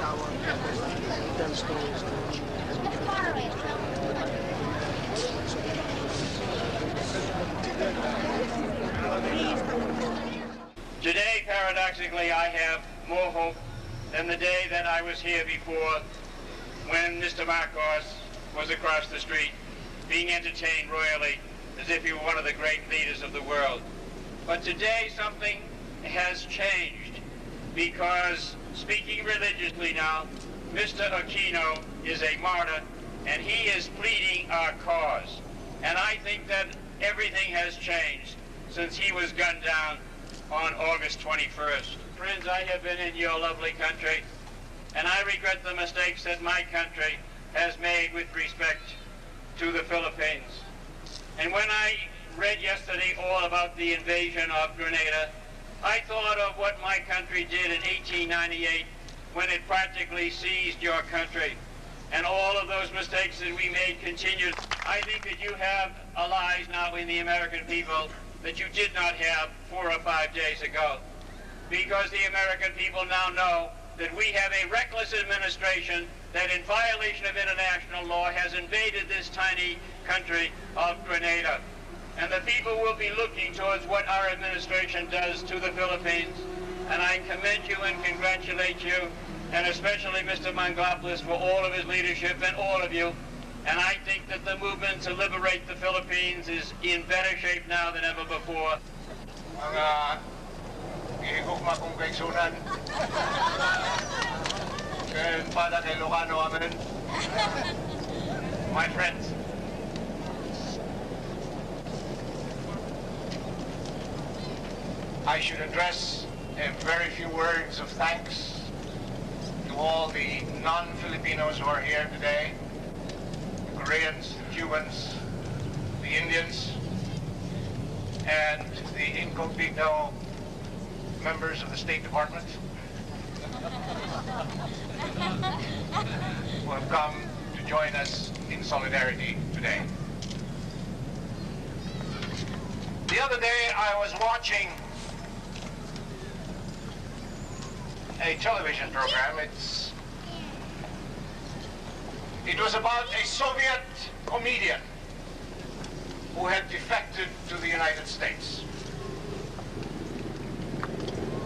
power and tell stories. Today, paradoxically, I have more hope than the day that I was here before when Mr. Marcos was across the street being entertained royally as if he were one of the great leaders of the world. But today something has changed because, speaking religiously now, Mr. Aquino is a martyr and he is pleading our cause. And I think that everything has changed since he was gunned down on August 21st. Friends, I have been in your lovely country, and I regret the mistakes that my country has made with respect to the Philippines. And when I read yesterday all about the invasion of Grenada, I thought of what my country did in 1898 when it practically seized your country. And all of those mistakes that we made continued. I think that you have allies now in the American people that you did not have 4 or 5 days ago. Because the American people now know that we have a reckless administration that in violation of international law has invaded this tiny country of Grenada. And the people will be looking towards what our administration does to the Philippines. And I commend you and congratulate you, and especially Mr. Manglapus for all of his leadership and all of you. And I think that the movement to liberate the Philippines is in better shape now than ever before. Mga ihigugma kong kaigsunan. Kaya pada kay Lucano amen. My friends, I should address a very few words of thanks to all the non-Filipinos who are here today, the Koreans, the Cubans, the Indians, and the incognito members of the State Department who have come to join us in solidarity today. The other day I was watching a television program. It was about a Soviet comedian who had defected to the United States.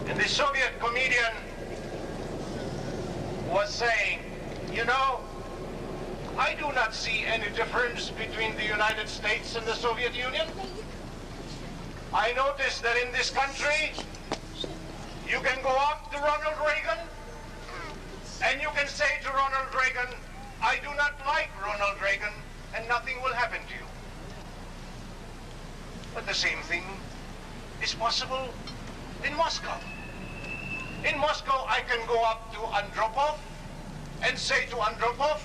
And the Soviet comedian was saying, you know, I do not see any difference between the United States and the Soviet Union. I notice that in this country, you can go up to Ronald Reagan and you can say to Ronald Reagan, I do not like Ronald Reagan, and nothing will happen to you. But the same thing is possible in Moscow. In Moscow, I can go up to Andropov and say to Andropov,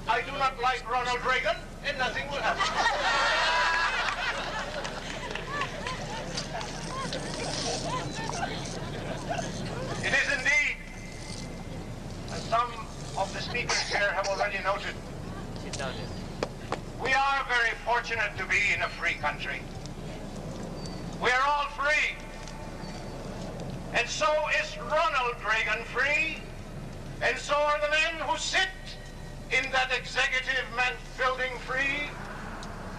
I do not like Ronald Reagan, and nothing will happen. It is indeed, as some of the speakers here have already noted, we are very fortunate to be in a free country. We are all free. And so is Ronald Reagan free, and so are the men who sit in that executive building free,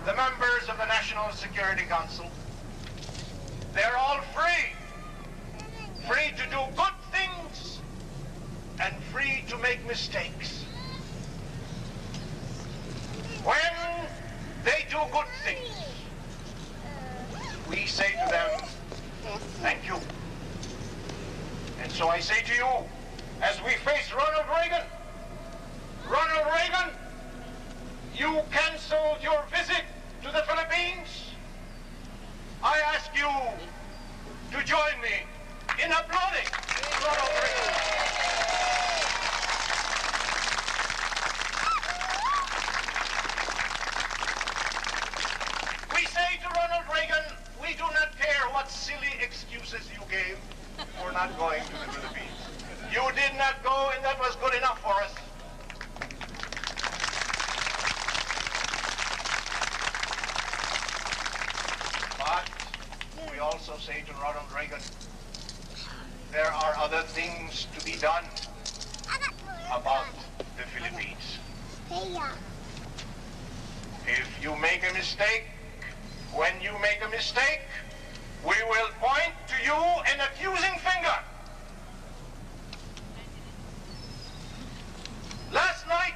the members of the National Security Council. They're all free. Free to do good things and free to make mistakes. When they do good things, we say to them, thank you. And so I say to you, as we face Ronald Reagan, you canceled your visit to the Philippines. I ask you to join me in applauding Ronald Reagan. We say to Ronald Reagan, we do not care what silly excuses you gave for not going to the Philippines. You did not go, and that was good enough for us. But we also say to Ronald Reagan, there are other things to be done about the Philippines. If you make a mistake, when you make a mistake, we will point to you an accusing finger. Last night,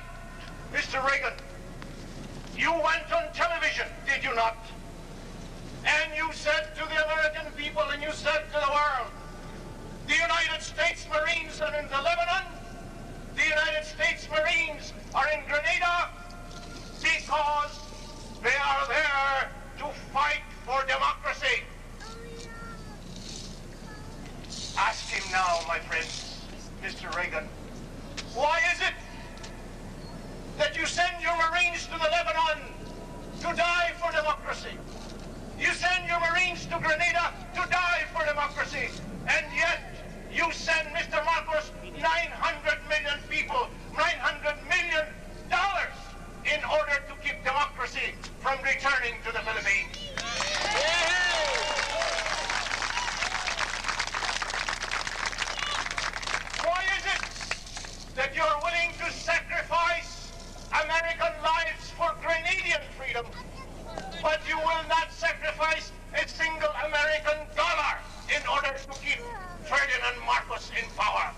Mr. Reagan, you went on television, did you not? And you said to the American people, and you said to the world, the United States Marines are in the Lebanon, the United States Marines are in Grenada, because they are there to fight for democracy. Ask him now, my friends, Mr. Reagan, why is it that you send your Marines to the Lebanon to die for democracy? You send your Marines to Grenada to die for democracy, and yet you send Mr. Marcos 900 million people, $900 million in order to keep democracy from returning to the Philippines. Why is it that you're willing to sacrifice American lives for Grenadian freedom, but you will not sacrifice a single American dollar in order to keep Ferdinand Marcos in power?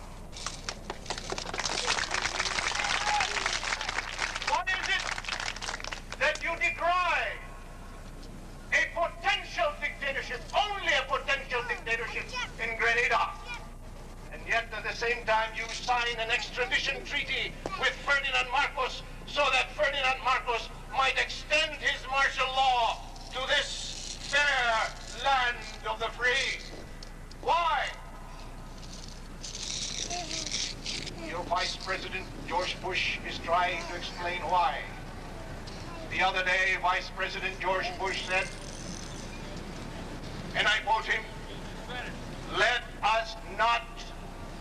What is it that you decry a potential dictatorship, only a potential dictatorship in Grenada? And yet at the same time you sign an extradition treaty with Ferdinand Marcos so that Ferdinand Marcos might extend his martial law to this fair land of the free. Why? Your Vice President, George Bush, is trying to explain why. The other day, Vice President George Bush said, and I quote him, "Let us not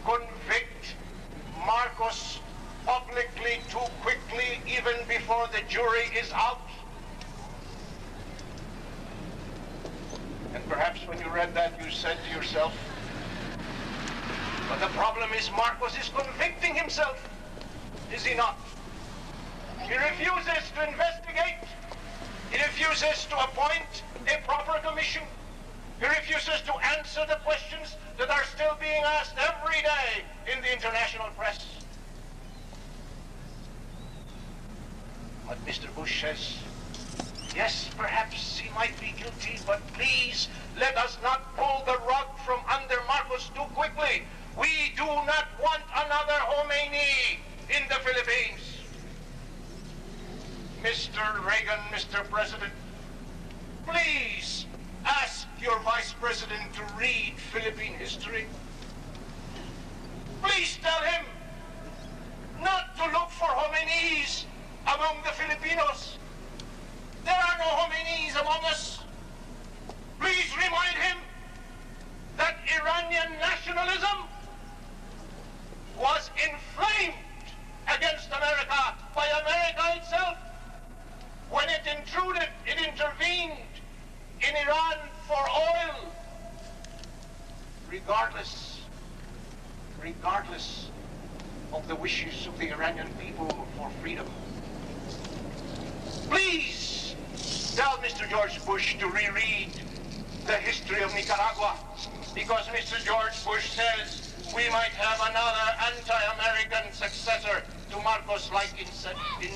convict Marcos publicly too quickly, even before the jury is out." And perhaps when you read that, you said to yourself, but the problem is Marcos is convicting himself, is he not? He refuses to investigate. He refuses to appoint a proper commission. He refuses to answer the questions that are still being asked every day in the international press. But Mr. Bush says, yes, perhaps he might be guilty, but please let us not pull the rug from under Marcos too quickly. We do not want another Khomeini in the Philippines. Mr. Reagan, Mr. President, please ask your Vice President to read Philippine history. Please tell him not to look for Khomeinis among the Filipinos. There are no Khomeinis among us. Please remind him that Iranian nationalism was inflamed against America by America itself when it intruded, it intervened in Iran for oil, regardless of the wishes of the Iranian people for freedom. Please tell Mr. George Bush to reread the history of Nicaragua, because Mr. George Bush says we might have another anti-American successor to Marcos like in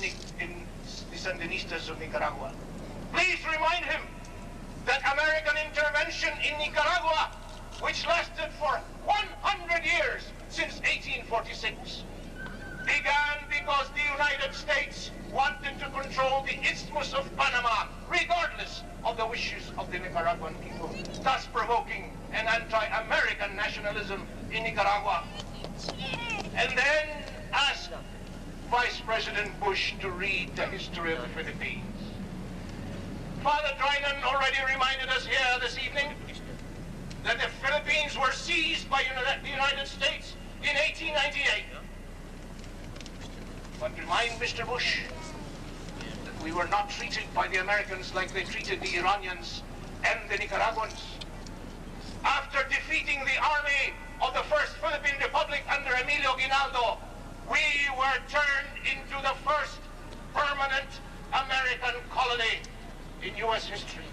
the Sandinistas of Nicaragua. Please remind him that American intervention in Nicaragua, which lasted for 100 years since 1846, began because the United States wanted to control the Isthmus of Panama, regardless of the wishes of the Nicaraguan people, thus provoking an anti-American nationalism in Nicaragua. And then ask Vice President Bush to read the history of the Philippines. Father Drinan already reminded us here this evening that the Philippines were seized by the United States in 1898. But remind Mr. Bush that we were not treated by the Americans like they treated the Iranians and the Nicaraguans. After defeating the army of the First Philippine Republic under Emilio Aguinaldo, we were turned into the first permanent American colony in U.S. history.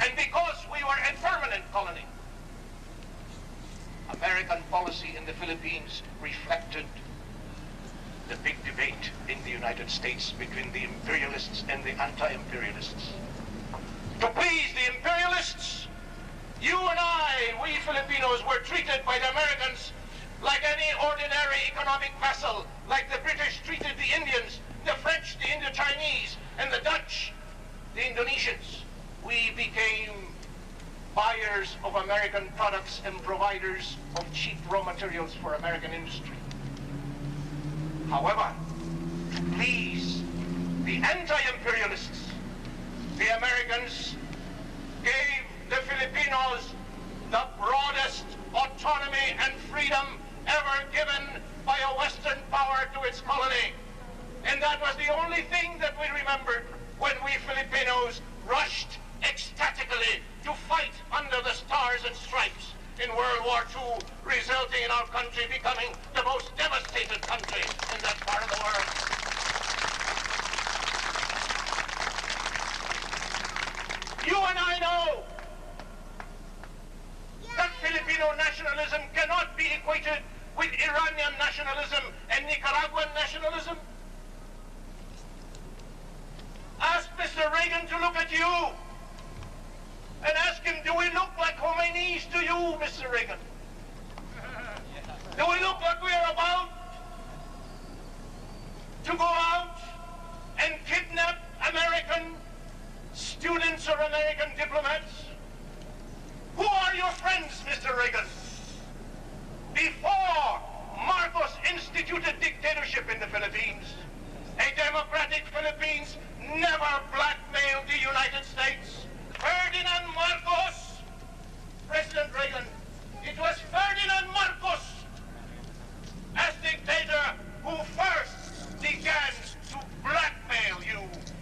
And because we were a permanent colony, American policy in the Philippines reflected the big debate in the United States between the imperialists and the anti-imperialists. To please the imperialists, you and I, we Filipinos, were treated by the Americans like any ordinary economic vassal, like the British treated the Indians, the French, the Indo-Chinese, and the Dutch, the Indonesians. We became buyers of American products and providers of cheap raw materials for American industry. However, to please the anti-imperialists, the Americans gave the Filipinos the broadest autonomy and freedom ever given by a Western power to its colony. And that was the only thing that we remembered when we Filipinos rushed ecstatically to fight under the stars and stripes in World War II, resulting in our country becoming the most devastated country in that part of the world. You and I know that Filipino nationalism cannot be equated with Iranian nationalism and Nicaraguan nationalism. Ask Mr. Reagan to look at you and ask him, do we look like Khomeinis to you, Mr. Reagan? Do we look like we are about to go out and kidnap American students or American diplomats? Who are your friends, Mr. Reagan? Before Marcos instituted dictatorship in the Philippines, a democratic Philippines never blackmailed the United States. Ferdinand Marcos, President Reagan, it was Ferdinand Marcos, as dictator, who first began to blackmail you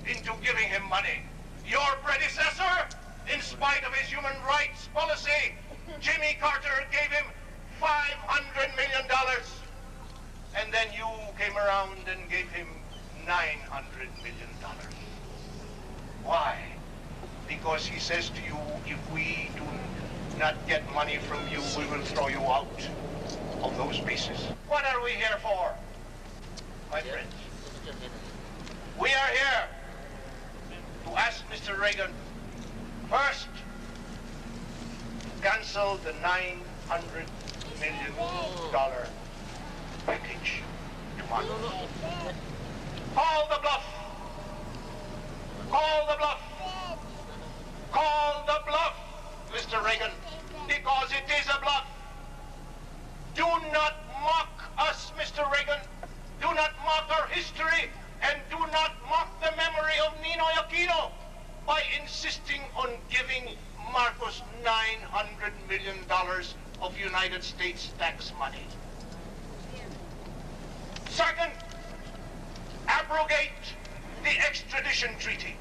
into giving him money. Your predecessor, in spite of his human rights policy, Jimmy Carter gave him $500 million. And then you came around and gave him $900 million. Why? Because he says to you, if we do not get money from you, we will throw you out of those bases. What are we here for, my friends? We are here to ask Mr. Reagan, first, cancel the $900 million package to Marcos. Call the bluff. Call the bluff. Call the bluff, Mr. Reagan, because it is a bluff. Do not mock us, Mr. Reagan. Do not mock our history, and do not mock the memory of Ninoy Aquino by insisting on giving Marcos $900 million of United States tax money. Second, abrogate the extradition treaty.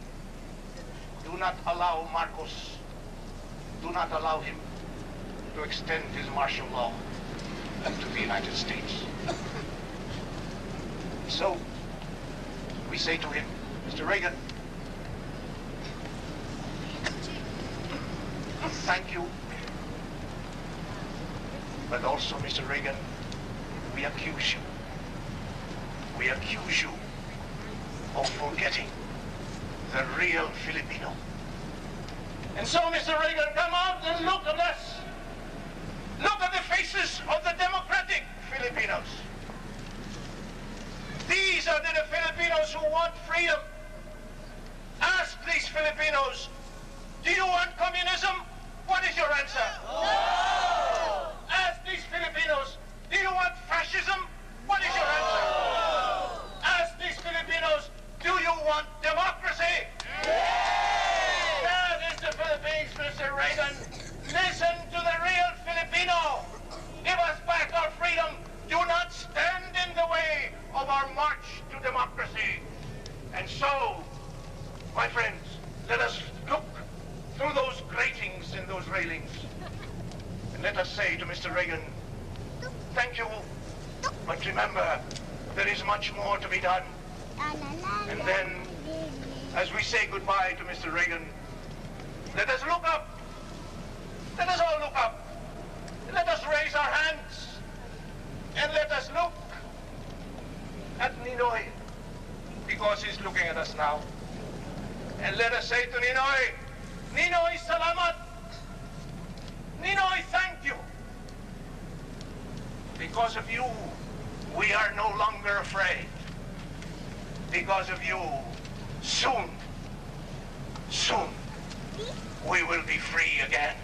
Do not allow Marcos, do not allow him to extend his martial law to the United States. So, we say to him, Mr. Reagan, thank you, but also, Mr. Reagan, we accuse you. We accuse you of forgetting the real Filipino. And so, Mr. Reagan, come out and look at us. Look at the faces of the democratic Filipinos. These are the Filipinos who want freedom. Ask these Filipinos, do you want communism? What is your answer? No! Ask these Filipinos, do you want fascism? What is your answer? No! Ask these Filipinos, do you want democracy? Yes! That is the Philippines, Mr. Reagan. Listen to the real Filipino. Give us back our freedom. Do not stand in the way of our march to democracy. And so, my friends, let us look through those gratings and those railings. And let us say to Mr. Reagan, thank you But remember, there is much more to be done. And then, as we say goodbye to Mr. Reagan, let us look up. Let us all look up. Let us raise our hands. And let us look at Ninoy, because he's looking at us now. And let us say to Ninoy, Ninoy, salamat. Ninoy, thank you. Because of you, we are no longer afraid. Because of you, soon, we will be free again.